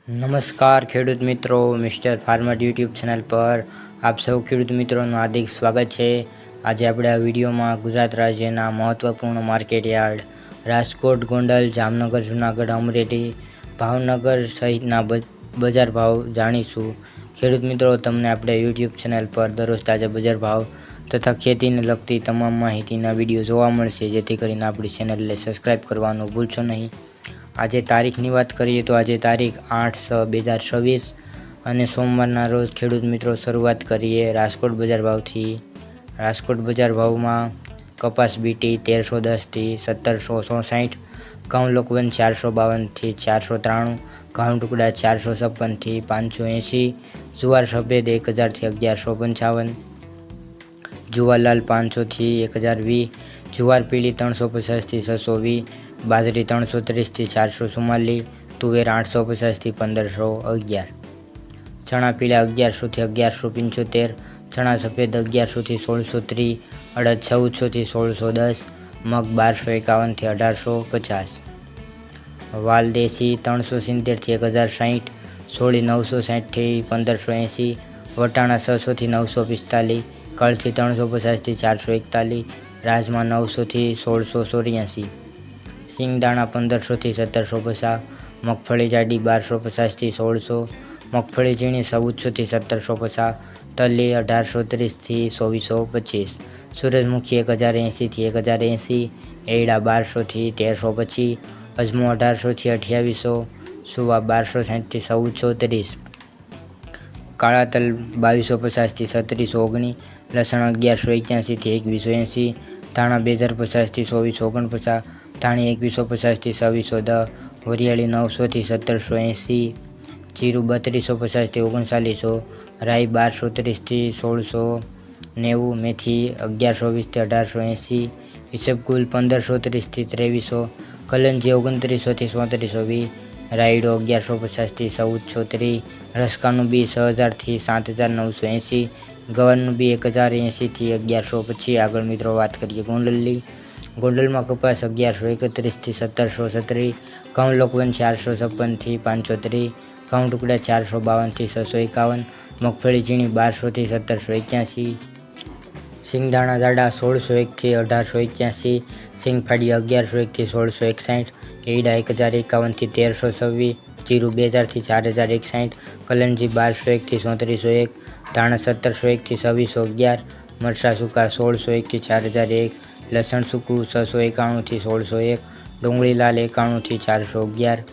નમસ્કાર ખેડૂત મિત્રો, મિસ્ટર ફાર્મર યુટ્યુબ ચેનલ પર આપ સૌ ખેડૂત મિત્રોનું હાર્દિક સ્વાગત છે। આજે આપણે આ વિડીયોમાં ગુજરાત રાજ્યના મહત્વપૂર્ણ માર્કેટ યાર્ડ રાજકોટ, ગોંડલ, જામનગર, જૂનાગઢ, અમરેલી, ભાવનગર સહિતના બજાર ભાવ જાણીશું। ખેડૂત મિત્રો, તમને આપણે યુટ્યુબ ચેનલ પર દરરોજ તાજા બજાર ભાવ તથા ખેતીને લગતી તમામ માહિતીના વિડીયો જોવા મળશે, જેથી કરીને આપણી ચેનલને સબસ્ક્રાઈબ કરવાનું ભૂલશો નહીં। આજે તારીખની વાત કરીએ તો આજે તારીખ 8/6/2026 અને સોમવારના રોજ ખેડૂત મિત્રો શરૂઆત કરીએ રાજકોટ બજાર ભાવથી। રાજકોટ બજાર ભાવમાં કપાસ બીટી 1310 થી 1764, ઘઉં લોકવન 452 થી 493, ઘઉં ટુકડા 456 થી 580, જુવાર સફેદ 1000 થી 1155, જુવાર લાલ 500 થી 1020, જુવાર પીળી 350 થી 620, બાજરી 330 થી 444, તુવેર 850 થી 1511, ચણા પીળા 1100 થી 1175, ચણા સફેદ 1100 થી 1630, અડદ 1400 થી 1610, મગ 1251 થી 1850, વાલ દેશી 370 થી 1060, સોળી 960 થી 1580, વટાણા 600 થી 945, કળથી 350 થી 441, રાજમા 900 થી 1684, સિંગદાણા 1500 થી 1750, મગફળી જાડી 1250 થી 1600, મગફળી ઝીણી 1400 થી 1750, તલી 1830 થી 2425, સૂરજમુખી 1080 થી 1080, એરડા 1200 થી 1325, અજમો 1800 થી 2800, સુવા 1260 થી 1430, કાળા તલ 2250 થી 3719, લસણ 1181 થી 2180, ધાણા 2050 થી 2449, ધાણી 2150 થી 2610, વરિયાળી 900 થી 1780, જીરું 3250 થી 3900, રાઈ 1230 થી 1690, મેથી 1120 થી 1880, ઈસબગુલ 1530 થી 2300, કલંજી 2900 થી 3720, રાયડો 1150 થી 1430, રસકાનું બી 6000 થી 7980, ગવારનું બી 1080 થી 1125। આગળ મિત્રો વાત કરીએ ગોંડલની। ગોંડલમાં કપાસ 1131 થી 1717, ઘઉં લોકવન 456 થી 530, ઘઉં ટુકડા 452 થી 651, મગફળી ઝીણી 1200 થી 1781, સિંગદાણા જાડા 1601 થી 1881, સિંગફાડી 1101 થી 1661, એરડા 1051 થી 1326, જીરું 2000 થી 4061, કલંજી 1201 થી 3401, ધાણા 1701 થી 2611, મરચાં સૂકા 1601 થી 4001, લસણ સૂકું 691 થી 1601, ડુંગળી લાલ 91 થી 411,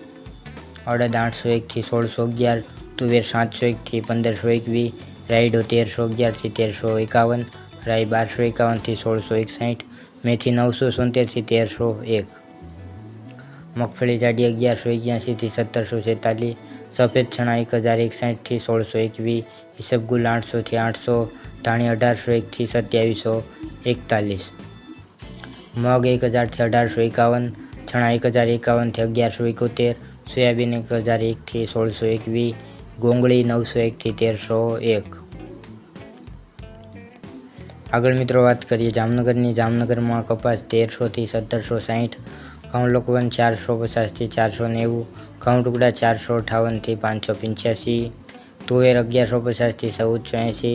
અડદ 801 થી 1611, તુવેર 701 થી 1521, રાયડો 1311 થી 1351, રાઈ 1251 થી 1661, મેથી 970 થી 1301, મગફળી જાડી 1181 થી 1746, સફેદ ચણા 1061 થી 1621, ઈસબગુલ 800 થી 800, ધાણી 1801 થી 2741, મગ 1000 થી 1851, ચણા 1051 થી 1171, સોયાબીન 1001 થી 1621, ગોંગળી 901 થી 1301। આગળ મિત્રો વાત કરીએ જામનગરની। જામનગરમાં કપાસ 1300 થી 1760, ઘઉં લોકવન 450 થી 490, ઘઉં ટુકડા 458 થી 585, તુવેર 1150 થી 1480,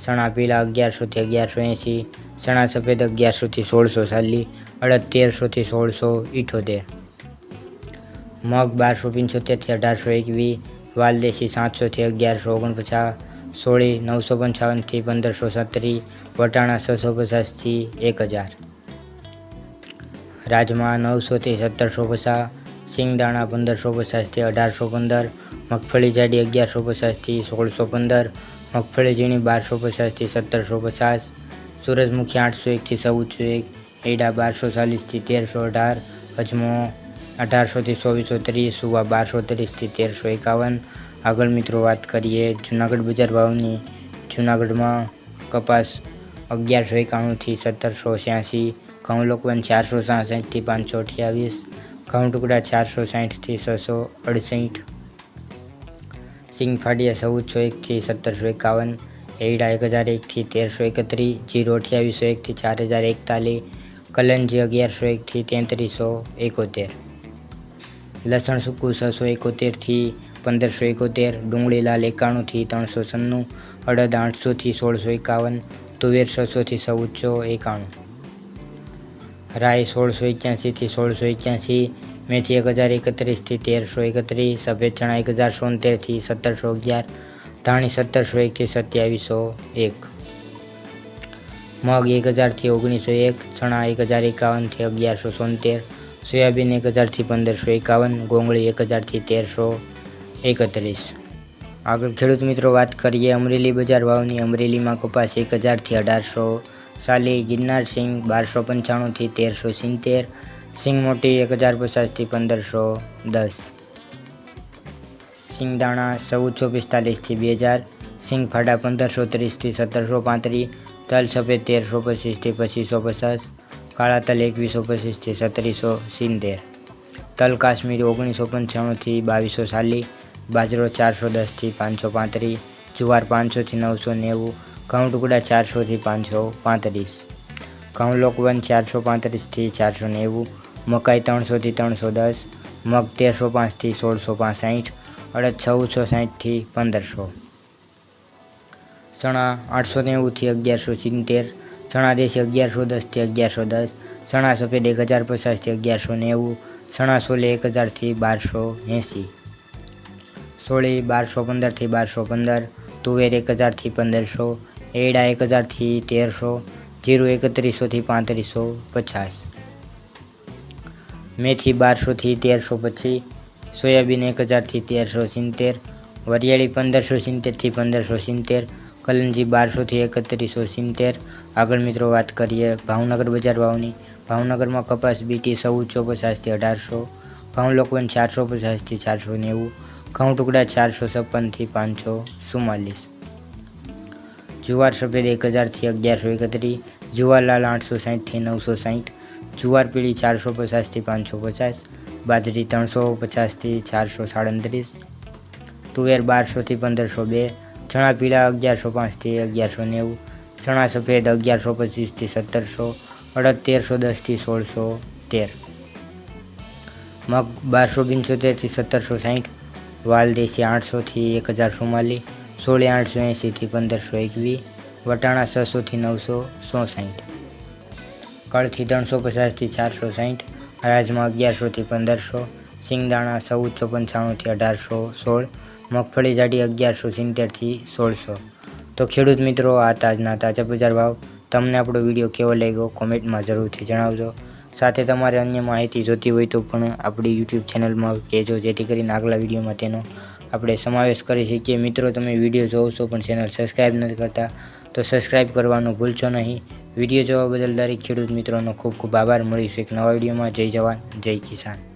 ચણા પીળા 1100 થી 1180, ચણા સફેદ 1100 થી 1640, અડદ 1300 થી 1678, મગ 1275 થી 1821, વાલ દેશી 700 થી 1149, સોળી 955 થી 1517, વટાણા 650 થી 1000, રાજમા 900 થી 1750, સિંગદાણા 1550 થી 1815, મગફળી જાડી 1150 થી 1615, મગફળી ઝીણી 1250 થી 1750, સૂરજમુખી 801 થી 1401, એરડા 1240 થી 1318, અજમો 1800 થી 2430, સુવા 1230 થી 1351। આગળ મિત્રો વાત કરીએ જૂનાગઢ બજાર ભાવની। જૂનાગઢમાં કપાસ 1191 થી 1786, ઘઉં લોકવન 467 થી 528, ઘઉં ટુકડા 460 થી 668, સિંગફાડિયા 1401 થી 1751, એરડા 1001 થી 1331, જીરું 2801 થી 4041, કલંજી 1101 થી 3371, લસણ સૂકું 671 થી 1571, ડુંગળી લાલ 91 થી 396, અડદ 800 થી 1651, તુવેર 600 થી 1491, રાઈ 1681 થી 1681, મેથી 1031 થી 1331, સફેદ ચણા 1073 થી 1711, ધાણી 1701 થી 2701, મગ 1000 થી 1901, ચણા 1051 થી 1177, સોયાબીન 1000 થી 1551, ગોંગળી 1000 થી 1331. આગળ ખેડૂત મિત્રો વાત કરીએ અમરેલી બજાર ભાવની. અમરેલીમાં કપાસ 1000 થી 1840, ગિરનાર સિંગ 1295 થી 1370, સિંગ મોટી 1050 થી 1510, સિંગ દાણા 1445 થી 2000, સિંગ ફાડા 1530 થી 1735, તલ સફેદ 1325 થી 2550, કાળા તલ 2125 થી 1770, તલ કાશ્મીરી 1995 થી 2240, બાજરો 410 થી 535, જુવાર 500 થી 990, ઘઉં ટુકડા 400 થી 535, ઘઉં લોકવન 435 થી 490, મકાઈ 300 થી 310, મગ 1305 થી 1665, અડદ 1460 થી 1500, ચણા 890 થી 1170, ચણા દેશી 1110 થી 1110, ચણા સફેદ 1050 થી 1190, ચણા સોલે 1000 થી 1280, સોળી 1215 થી 1215, તુવેર 1000 થી 1500, એડા 1000 થી 1300, જીરું 3100 થી 3550, મેથી 1200 થી 1325, સોયાબીન 1000 થી 1370, વરિયાળી 1570 થી 1570, કલંજી 1200 થી 3170. આગળ મિત્રો વાત કરીએ ભાવનગર બજાર ભાવની. ભાવનગરમાં કપાસ બીટી 1450 થી 1800, ઘઉં લોકવન 450 થી 490, ઘઉં ટુકડા 456 થી 544, જુવાર સફેદ 1000 થી 1131, જુવાર લાલ 860 થી 960, જુવાર પીળી 450 થી 550, બાજરી 350 થી 437, તુવેર 1200 થી 1502, ચણા પીળા 1105 થી 1190, ચણા સફેદ 1125 થી 1700, અડદ 1310 થી 1613, મગ 1275 થી 1760, વાલ દેશી 800 થી 1044, સોળી 880 થી 1521, વટાણા 600 થી 960, કળથી 350 થી 460, રાજમા 1100 થી 1500, સિંગદાણા 1495 થી 1816, મગફળી જાડી 1170 થી 1600. તો ખેડૂત મિત્રો આ તાજના તાજા બજાર ભાવ. તમને આપણો વિડીયો કેવો લાગ્યો કોમેન્ટમાં જરૂરથી જણાવજો. સાથે તમારે અન્ય માહિતી જોતી હોય તો પણ આપણી યુટ્યુબ ચેનલમાં કહેજો, જેથી કરીને આગલા વિડીયોમાં તેનો આપણે સમાવેશ કરી શકીએ. મિત્રો તમે વિડીયો જોવો છો પણ ચેનલ સબસ્ક્રાઈબ નથી કરતા તો સબસ્ક્રાઈબ કરવાનું ભૂલશો નહીં. વિડીયો જોવા બદલ દરેક ખેડૂત મિત્રોનો ખૂબ ખૂબ આભાર. મળીશું એક નવા વિડીયોમાં. જય જવાન જય કિસાન.